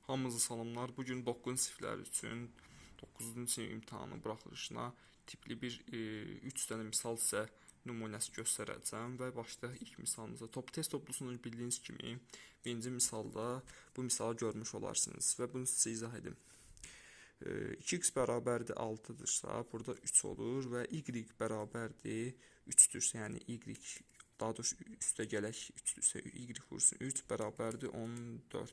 Hamınıza salamlar. Bugün 9 siniflər üçün 9-cu sinif imtahanı buraxılışına tipli bir 3 dənə misal sizə nümunəsi göstərəcəm və başlayaq ilk misalımıza. Test toplusunun bildiyiniz kimi birinci misalda bu misalı görmüş olarsınız və bunu sizə izah edim. 2x bərabərdir 6-dırsa, burada 3 olur və y bərabərdir 3-dürsə, yəni y, daha doğrusu üstə gələk 3-dürsə, y vursun 3 bərabərdir 14.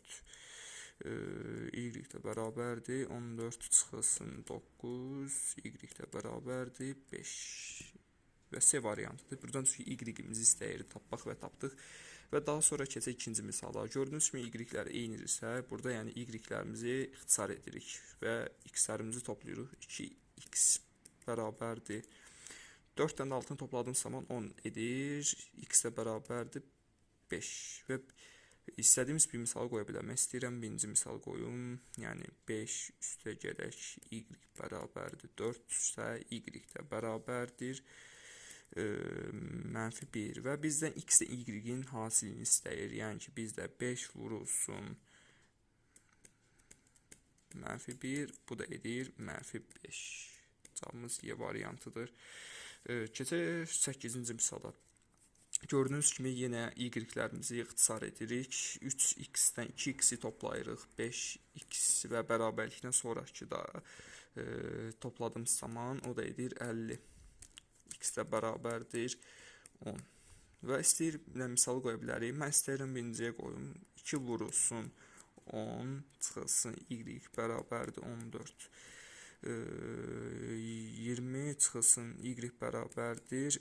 Y də bərabərdir 14 çıxılsın 9, y də bərabərdir 5 və C variantıdır. Buradan çünki y-imizi istəyir tapmaq və tapdıq. Və daha sonra keçək ikinci misala. Gördüyünüz kimi y-lər eynidirsə, burada yəni y-lərimizi ixtisar edirik və x-lərimizi toplayırıq. 2x bərabərdir 4 dənə 6-nı topladığım zaman 10 edir, x də bərabərdir 5 və istədiyimiz bir misal qoya biləmək istəyirəm. Birinci misal qoyum, yəni 5 üstə gələk y bərabərdir 4 üstə y də bərabərdir -1 və bizdən x də y-in hasilini istəyir. Yəni ki, bizdə 5 vurulsun -1, bu da edir -5. Cavabımız Y variantıdır. Keçək 8-ci misala. Gördüyünüz kimi yenə y-lərimizi ixtisar edirik. 3x-dən 2x-i toplayırıq. 5x və bərabərlikdən sonraki da topladığımız zaman o da edir 50. X də bərabərdir 10. Və istəyir misal qoya bilərik. Mən istəyirəm birinciyə qoyum. 2 vurulsun 10 çıxılsın y bərabərdir 14. 20 çıxılsın y bərabərdir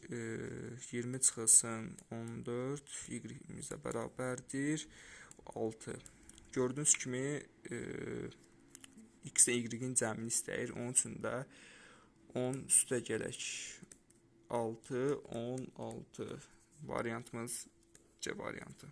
20 çıxılsın 14, y-imiz də bərabərdir 6. Gördüyünüz kimi x də y-in cəmini istəyir. Onun üçün də 10 üstə gələk 6, 16 variantımız C variantı.